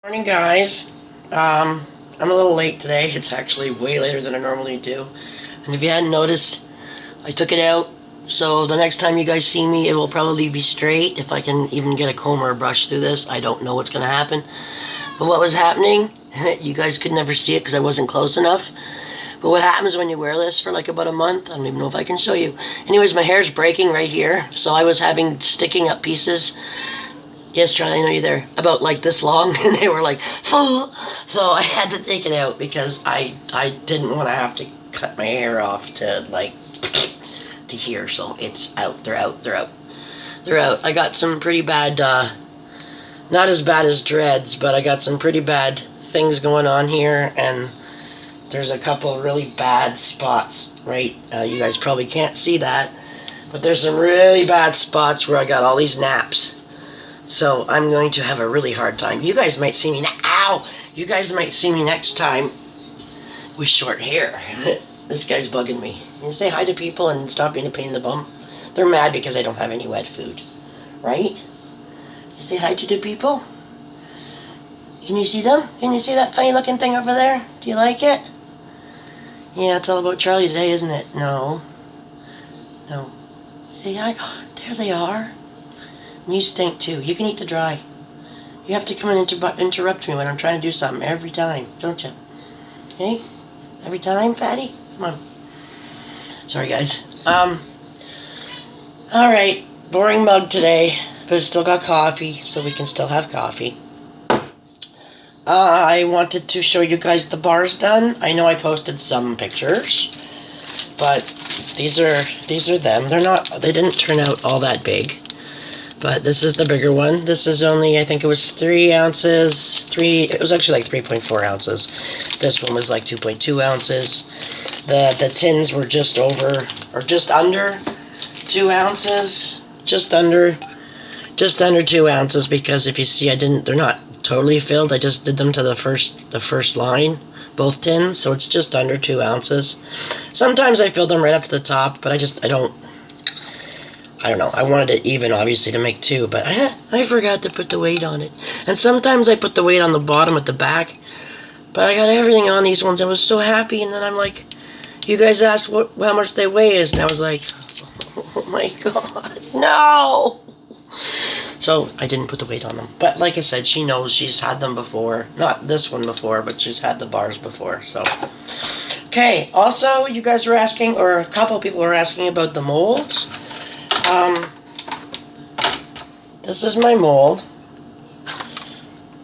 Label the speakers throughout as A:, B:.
A: Morning, guys. I'm a little late today. It's actually way later than I normally do. And if you hadn't noticed, I took it out. So the next time you guys see me, it will probably be straight. If I can even get a comb or a brush through this, I don't know what's going to happen. But what was happening, you guys could never see it because I wasn't close enough. But what happens when you wear this for like about a month, I don't even know if I can show you. Anyways, my hair's breaking right here. So I was having sticking up pieces. Yes, Charlie, I know you're there. About like this long, and they were like full. So I had to take it out because I didn't want to have to cut my hair off to like to here. So it's out. They're out. They're out. They're out. I got some pretty bad, not as bad as dreads, but I got some pretty bad things going on here, and there's a couple really bad spots. Right, you guys probably can't see that, but there's some really bad spots where I got all these naps. So I'm going to have a really hard time. You guys might see me ow! You guys might see me next time with short hair. This guy's bugging me. You say hi to people and stop being a pain in the bum. They're mad because I don't have any wet food. Right? You say hi to the people? Can you see them? Can you see that funny looking thing over there? Do you like it? Yeah, it's all about Charlie today, isn't it? No. No. Say hi. There they are. You stink too. You can eat the dry. You have to come and interrupt me when I'm trying to do something every time, don't you? Okay? Every time, fatty? Come on. Sorry, guys. Alright. Boring mug today, but it's still got coffee, so we can still have coffee. I wanted to show you guys the bars done. I know I posted some pictures, but these are them. They didn't turn out all that big. But this is the bigger one. This is only, I think it was 3 ounces. It was actually like 3.4 ounces. This one was like 2.2 ounces. The tins were just over, or just under 2 ounces. Just under 2 ounces, because if you see, they're not totally filled. I just did them to the first line, both tins, so it's just under 2 ounces. Sometimes I fill them right up to the top, but I don't know. I wanted it even, obviously, to make 2, but I forgot to put the weight on it. And sometimes I put the weight on the bottom at the back, but I got everything on these ones. I was so happy, and then I'm like, you guys asked how much they weigh is, and I was like, oh my god, no! So I didn't put the weight on them. But like I said, she knows. She's had them before. Not this one before, but she's had the bars before, so. Okay, also, you guys were asking, or a couple of people were asking about the molds. This is my mold.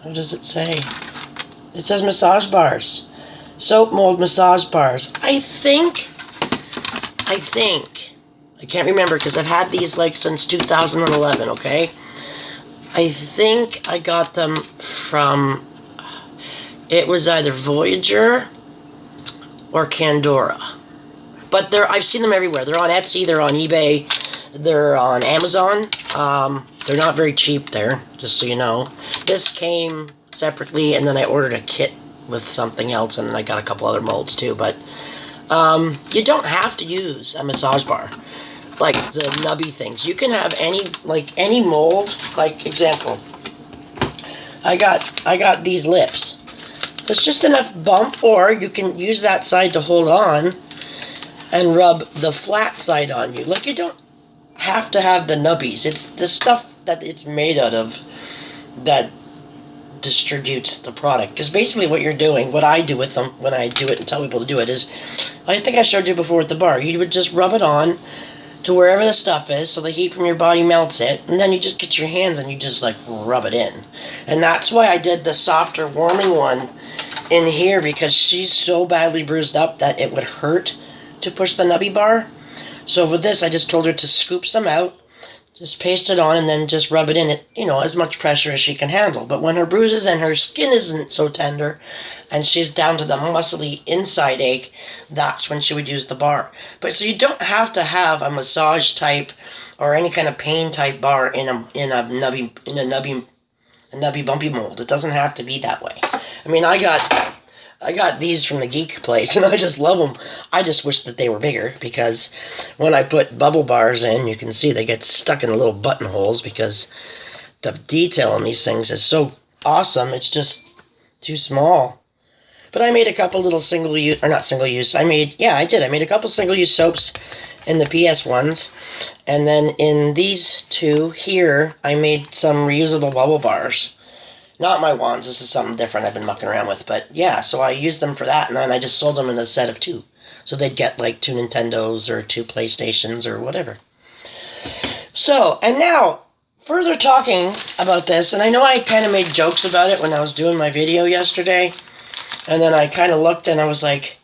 A: What does it say? It says massage bars. Soap mold massage bars. I think. I can't remember because I've had these like since 2011, okay? I think I got them from, it was either Voyager or Candora. But I've seen them everywhere. They're on Etsy, they're on eBay, they're on Amazon. They're not very cheap there, just so you know. This came separately, and then I ordered a kit with something else, and then I got a couple other molds too. But you don't have to use a massage bar, like the nubby things. You can have any mold. Like example, I got these lips. There's just enough bump, or you can use that side to hold on and rub the flat side on you. Like, you don't have to have the nubbies. It's the stuff that it's made out of that distributes the product. Because basically what you're doing, what I do with them when I do it and tell people to do it is, I think I showed you before with the bar, you would just rub it on to wherever the stuff is, so the heat from your body melts it, and then you just get your hands and you just like rub it in. And that's why I did the softer warming one in here, because she's so badly bruised up that it would hurt to push the nubby bar. So with this, I just told her to scoop some out, just paste it on, and then just rub it in it, as much pressure as she can handle. But when her bruises and her skin isn't so tender, and she's down to the muscly inside ache, that's when she would use the bar. But so you don't have to have a massage type or any kind of pain type bar in a nubby bumpy mold. It doesn't have to be that way. I mean, I got these from the Geek place, and I just love them. I just wish that they were bigger, because when I put bubble bars in, you can see they get stuck in the little buttonholes, because the detail on these things is so awesome. It's just too small. But I made a couple little single-use, or not single-use, I made a couple single-use soaps in the PS ones. And then in these two here, I made some reusable bubble bars. Not my wands, this is something different I've been mucking around with. But yeah, so I used them for that, and then I just sold them in a set of 2. So they'd get like 2 Nintendos or 2 PlayStations or whatever. So, and now, further talking about this, and I know I kind of made jokes about it when I was doing my video yesterday, and then I kind of looked and I was like,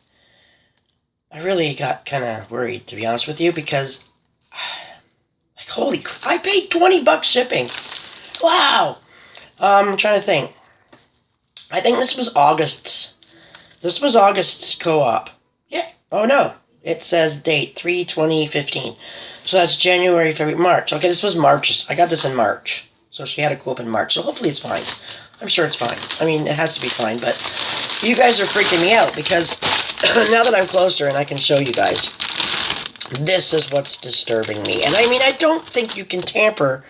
A: I really got kind of worried, to be honest with you, because, like, holy crap, I paid $20 shipping. Wow! I'm trying to think. I think this was August's co-op. Yeah. Oh, no. It says date, 3/20/15. So that's January, February, March. Okay, this was March. I got this in March. So she had a co-op in March. So hopefully it's fine. I'm sure it's fine. I mean, it has to be fine. But you guys are freaking me out because now that I'm closer and I can show you guys, this is what's disturbing me. And I mean, I don't think you can tamper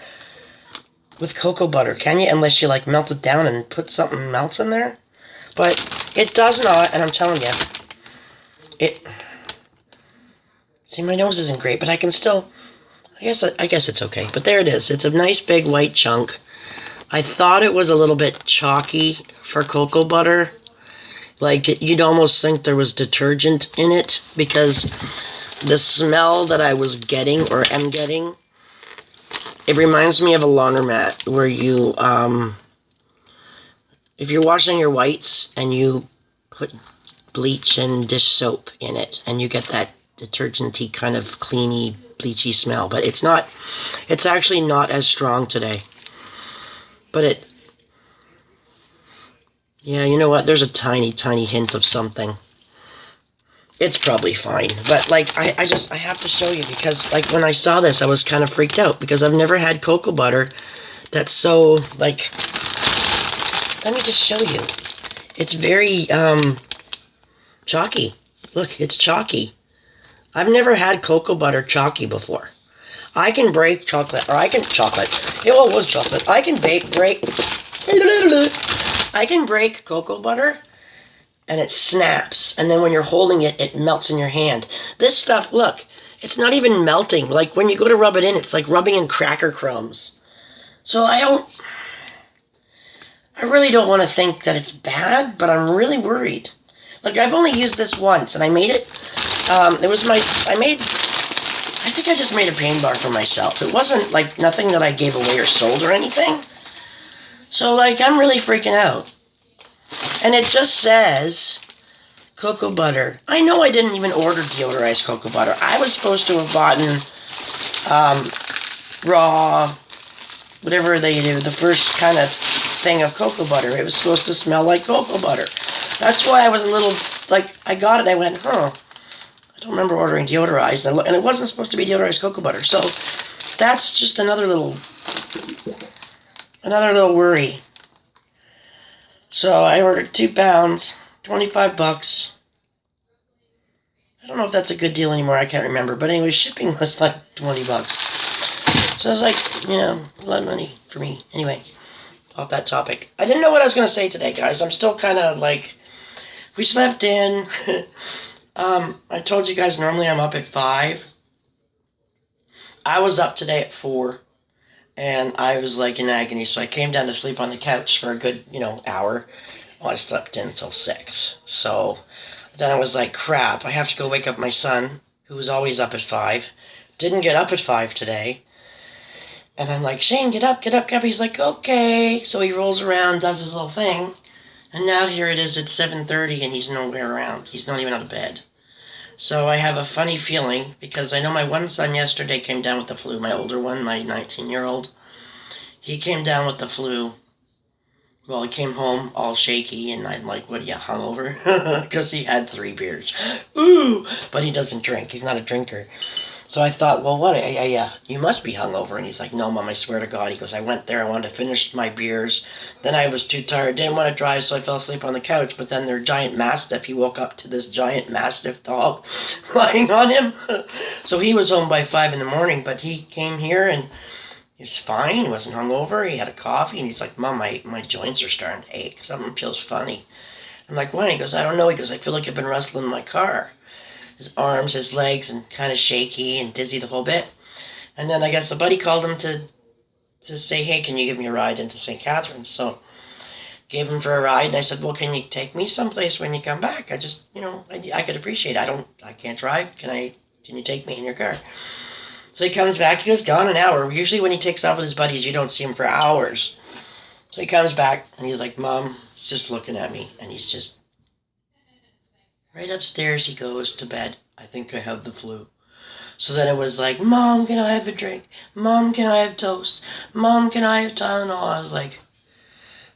A: with cocoa butter, can you? Unless you, like, melt it down and put something else in there. But it does not, and I'm telling you, it... See, my nose isn't great, but I can still... I guess it's okay. But there it is. It's a nice big white chunk. I thought it was a little bit chalky for cocoa butter. Like, you'd almost think there was detergent in it, because the smell that I was getting, or am getting... It reminds me of a laundromat where you, if you're washing your whites and you put bleach and dish soap in it and you get that detergent-y kind of cleany, bleachy smell. But it's not, it's actually not as strong today. But yeah, you know what? There's a tiny, tiny hint of something. It's probably fine, but, like, I have to show you, because, like, when I saw this, I was kind of freaked out, because I've never had cocoa butter that's so, like, let me just show you. It's very, chalky. Look, it's chalky. I've never had cocoa butter chalky before. I can break chocolate, or I can, it was chocolate. I can break cocoa butter, and it snaps, and then when you're holding it, it melts in your hand. This stuff, look, it's not even melting. Like, when you go to rub it in, it's like rubbing in cracker crumbs. So I really don't want to think that it's bad, but I'm really worried. Like, I've only used this once, and I made it, I think I just made a pain bar for myself. It wasn't, like, nothing that I gave away or sold or anything. So, like, I'm really freaking out. And it just says cocoa butter. I know I didn't even order deodorized cocoa butter. I was supposed to have bought raw, whatever they do, the first kind of thing of cocoa butter. It was supposed to smell like cocoa butter. That's why I was a little, like, I got it, I went, I don't remember ordering deodorized, and it wasn't supposed to be deodorized cocoa butter. So that's just another little worry. So I ordered 2 pounds, $25. I don't know if that's a good deal anymore, I can't remember. But anyway, shipping was like $20. So I was like, you know, a lot of money for me. Anyway, off that topic. I didn't know what I was going to say today, guys. I'm still kind of like, we slept in. I told you guys normally I'm up at 5. I was up today at 4. And I was, like, in agony, so I came down to sleep on the couch for a good, hour. Well, I slept in until 6. So then I was like, crap, I have to go wake up my son, who was always up at 5. Didn't get up at 5 today. And I'm like, Shane, get up, get up, get up. He's like, okay. So he rolls around, does his little thing. And now here it is at 7:30, and he's nowhere around. He's not even out of bed. So I have a funny feeling, because I know my one son yesterday came down with the flu, my older one, my 19-year-old. He came down with the flu. Well, he came home all shaky, and I'm like, what are you, hungover? Because he had 3 beers. Ooh! But he doesn't drink. He's not a drinker. So I thought, well, what? You must be hungover. And he's like, no, Mom, I swear to God. He goes, I went there. I wanted to finish my beers. Then I was too tired. Didn't want to drive, so I fell asleep on the couch. But then their giant mastiff, he woke up to this giant mastiff dog lying on him. So he was home by 5 in the morning. But he came here, and He was fine. He wasn't hungover. He had a coffee, and he's like, Mom, my joints are starting to ache. Something feels funny. I'm like, why? He goes, I don't know. He goes, I feel like I've been wrestling in my car. His arms, his legs, and kind of shaky and dizzy the whole bit. And then I guess a buddy called him to say, hey, can you give me a ride into St. Catharines? So gave him for a ride, and I said, well, can you take me someplace when you come back? I just, I could appreciate it. I can't drive. Can you take me in your car? So he comes back. He was gone an hour. Usually when he takes off with his buddies, you don't see him for hours. So he comes back, and he's like, Mom, he's just looking at me, and he's just, right upstairs he goes to bed. I think I have the flu. So then it was like, Mom, can I have a drink? Mom, can I have toast? Mom, can I have Tylenol? I was like,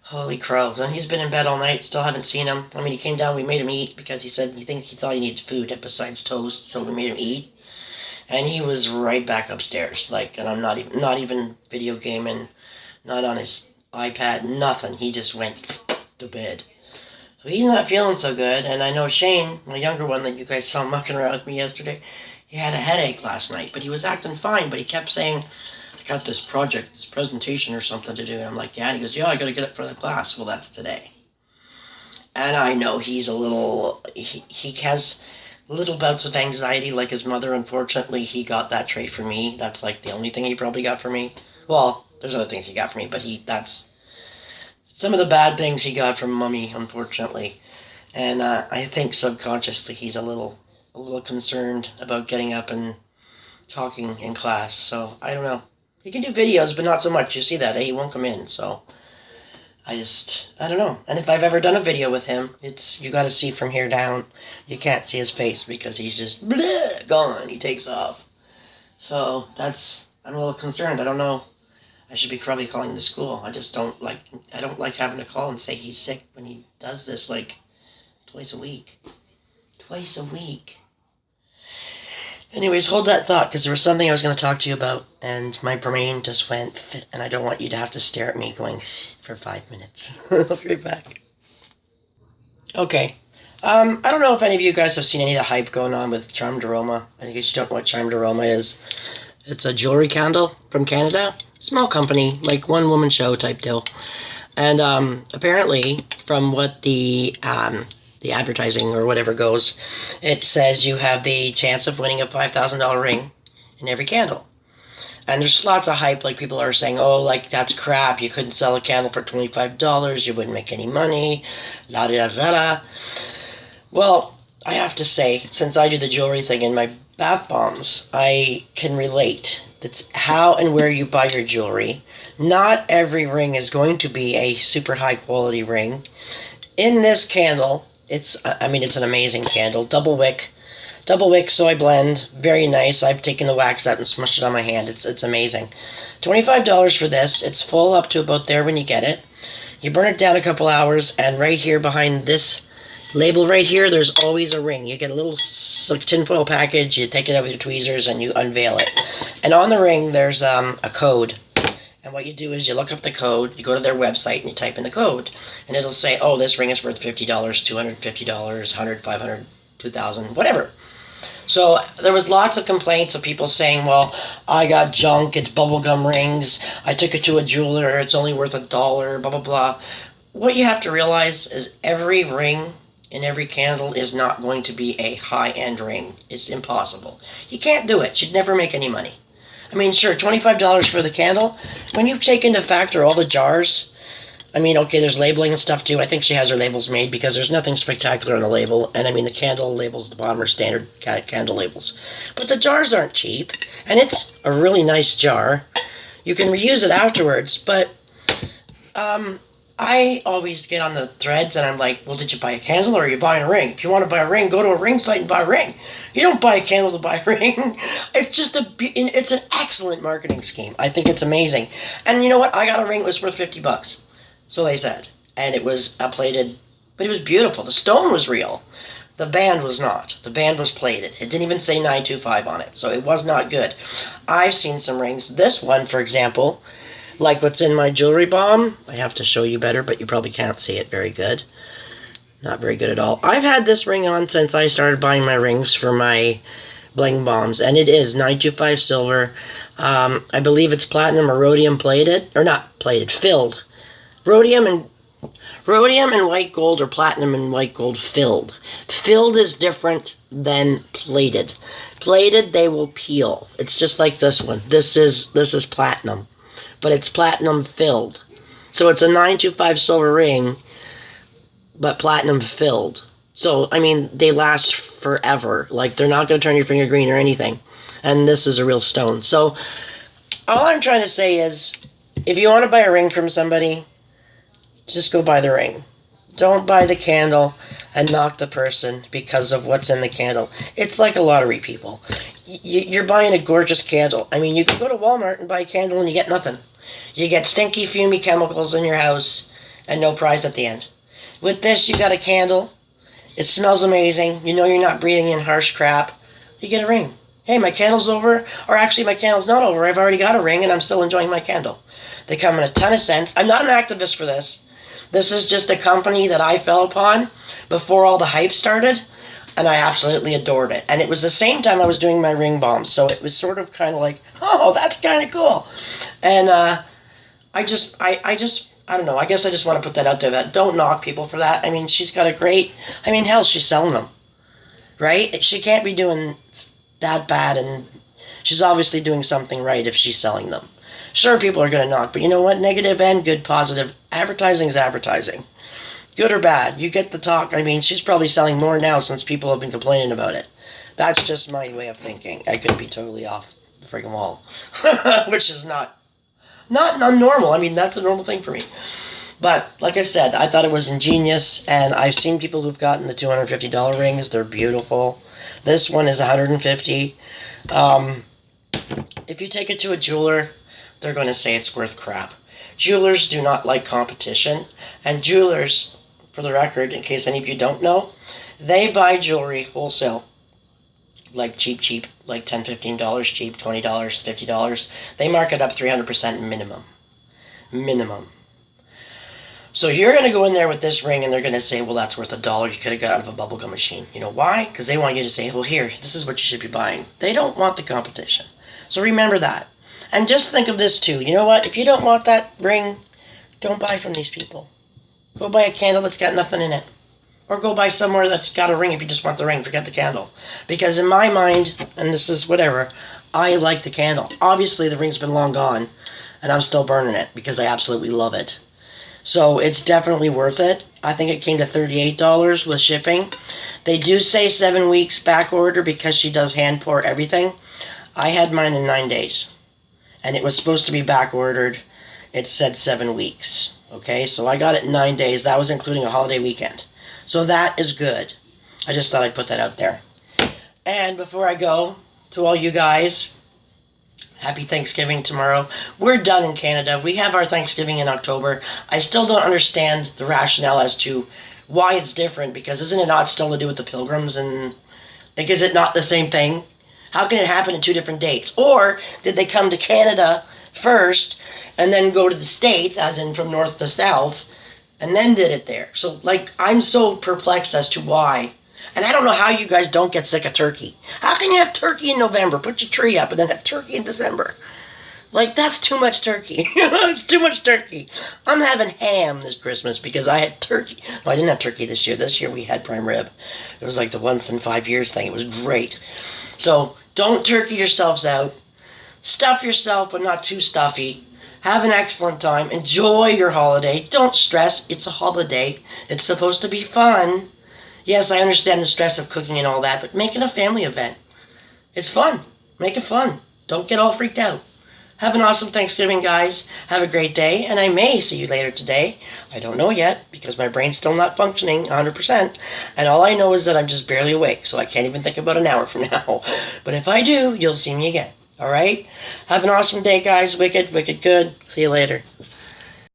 A: holy crow. And he's been in bed all night, still haven't seen him. I mean, he came down, we made him eat because he said he thought he needed food besides toast, so we made him eat. And he was right back upstairs, and I'm not even video gaming, not on his iPad, nothing. He just went to bed. So he's not feeling so good, and I know Shane, my younger one that you guys saw mucking around with me yesterday, he had a headache last night, but he was acting fine, but he kept saying, I got this presentation or something to do, and I'm like, yeah, and he goes, yeah, I gotta get up for the class. Well, that's today. And I know he's a little, he has little bouts of anxiety like his mother. Unfortunately, he got that trait from me. That's like the only thing he probably got from me. Well, there's other things he got from me, but that's some of the bad things he got from Mummy, unfortunately. And I think subconsciously he's a little concerned about getting up and talking in class. So I don't know. He can do videos, but not so much. You see that, eh? He won't come in. So I don't know. And if I've ever done a video with him, you got to see from here down. You can't see his face because he's just gone. He takes off. So I'm a little concerned. I don't know. I should be probably calling the school. I don't like having to call and say he's sick when he does this twice a week. Twice a week. Anyways, hold that thought, because there was something I was going to talk to you about, and my brain just went, and I don't want you to have to stare at me going for 5 minutes. I'll be right back. Okay. I don't know if any of you guys have seen any of the hype going on with Charmed Aroma. I guess you don't know what Charmed Aroma is. It's a jewelry candle from Canada. Small company, like one-woman show type deal. And apparently, from what the advertising or whatever goes, it says you have the chance of winning a $5,000 ring in every candle. And there's lots of hype, like people are saying, oh, that's crap, you couldn't sell a candle for $25, you wouldn't make any money, la da da da. Well, I have to say, since I do the jewelry thing in my bath bombs, I can relate. That's how and where you buy your jewelry. Not every ring is going to be a super high quality ring. In this candle, it's an amazing candle. Double wick soy blend. Very nice. I've taken the wax out and smushed it on my hand. It's amazing. $25 for this. It's full up to about there when you get it. You burn it down a couple hours, and right here behind this label right here, there's always a ring. You get a little tinfoil package, you take it out with your tweezers, and you unveil it. And on the ring, there's a code. And what you do is you look up the code, you go to their website, and you type in the code. And it'll say, oh, this ring is worth $50, $250, $100, $500, $2,000, whatever. So there was lots of complaints of people saying, well, I got junk, it's bubblegum rings, I took it to a jeweler, it's only worth $1, blah, blah, blah. What you have to realize is every ring in every candle is not going to be a high-end ring. It's impossible. You can't do it. You'd never make any money. I mean, sure, $25 for the candle. When you take into factor all the jars, okay, there's labeling and stuff too. I think she has her labels made because there's nothing spectacular on the label. And the candle labels at the bottom are standard candle labels. But the jars aren't cheap. And it's a really nice jar. You can reuse it afterwards, but I always get on the threads and I'm like, well, did you buy a candle or are you buying a ring? If you want to buy a ring, go to a ring site and buy a ring. You don't buy a candle to buy a ring. It's an excellent marketing scheme. I think it's amazing. And you know what? I got a ring that was worth $50. So they said. And it was plated, but it was beautiful. The stone was real. The band was not. The band was plated. It didn't even say 925 on it. So it was not good. I've seen some rings. This one, for example, like what's in my jewelry bomb. I have to show you better, but you probably can't see it very good. Not very good at all. I've had this ring on since I started buying my rings for my bling bombs, and it is 925 silver. I believe it's platinum or rhodium plated, or not plated, filled. Rhodium and white gold, or platinum and white gold filled. Filled is different than plated. Plated, they will peel. It's just like this one. This is platinum, but it's platinum filled. So it's a 925 silver ring, but platinum filled. So, I mean, they last forever. Like, they're not going to turn your finger green or anything. And this is a real stone. So, all I'm trying to say is, if you want to buy a ring from somebody, just go buy the ring. Don't buy the candle and knock the person because of what's in the candle. It's like a lottery, people. You're buying a gorgeous candle. I mean, you can go to Walmart and buy a candle and you get nothing. You get stinky, fumy chemicals in your house and no prize at the end. With this, you got a candle. It smells amazing. You know you're not breathing in harsh crap. You get a ring. Hey, my candle's over. Or actually, my candle's not over. I've already got a ring and I'm still enjoying my candle. They come in a ton of scents. I'm not an activist for this. This is just a company that I fell upon before all the hype started, and I absolutely adored it. And it was the same time I was doing my ring bombs, so it was sort of kind of like, oh, that's kind of cool. And I don't know, I guess I just want to put that out there, that don't knock people for that. I mean, she's got a great, I mean, hell, she's selling them, right? She can't be doing that bad, and she's obviously doing something right if she's selling them. Sure, people are going to knock, but you know what? Negative and good, positive. Advertising is advertising. Good or bad, you get the talk. I mean, she's probably selling more now since people have been complaining about it. That's just my way of thinking. I could be totally off the freaking wall. Which is not normal. I mean, that's a normal thing for me. But, like I said, I thought it was ingenious, and I've seen people who've gotten the $250 rings. They're beautiful. This one is $150. If you take it to a jeweler, they're going to say it's worth crap. Jewelers do not like competition. And jewelers, for the record, in case any of you don't know, they buy jewelry wholesale. Like cheap, like $10, $15 cheap, $20, $50. They mark it up 300% minimum. So you're going to go in there with this ring and they're going to say, well, that's worth $1 you could have got out of a bubblegum machine. You know why? Because they want you to say, well, here, this is what you should be buying. They don't want the competition. So remember that. And just think of this too. You know what? If you don't want that ring, don't buy from these people. Go buy a candle that's got nothing in it. Or go buy somewhere that's got a ring if you just want the ring. Forget the candle. Because in my mind, and this is whatever, I like the candle. Obviously, the ring's been long gone, and I'm still burning it because I absolutely love it. So it's definitely worth it. I think it came to $38 with shipping. They do say 7 weeks back order because she does hand pour everything. I had mine in 9 days. And it was supposed to be back ordered. It said 7 weeks. Okay, so I got it in 9 days. That was including a holiday weekend. So that is good. I just thought I'd put that out there. And before I go, to all you guys, happy Thanksgiving tomorrow. We're done in Canada. We have our Thanksgiving in October. I still don't understand the rationale as to why it's different, because isn't it not still to do with the pilgrims? And like, is it not the same thing? How can it happen in 2 different dates? Or did they come to Canada first and then go to the States, as in from north to south, and then did it there? So, like, I'm so perplexed as to why. And I don't know how you guys don't get sick of turkey. How can you have turkey in November, put your tree up, and then have turkey in December? Like, that's too much turkey. It's too much turkey. I'm having ham this Christmas because I had turkey. No, I didn't have turkey this year. This year we had prime rib. It was like the once in 5 years thing. It was great. So, don't turkey yourselves out. Stuff yourself, but not too stuffy. Have an excellent time. Enjoy your holiday. Don't stress. It's a holiday. It's supposed to be fun. Yes, I understand the stress of cooking and all that, but make it a family event. It's fun. Make it fun. Don't get all freaked out. Have an awesome Thanksgiving, guys. Have a great day, and I may see you later today. I don't know yet, because my brain's still not functioning 100%, and all I know is that I'm just barely awake, so I can't even think about an hour from now. But if I do, you'll see me again. All right? Have an awesome day, guys. Wicked, wicked good. See you later.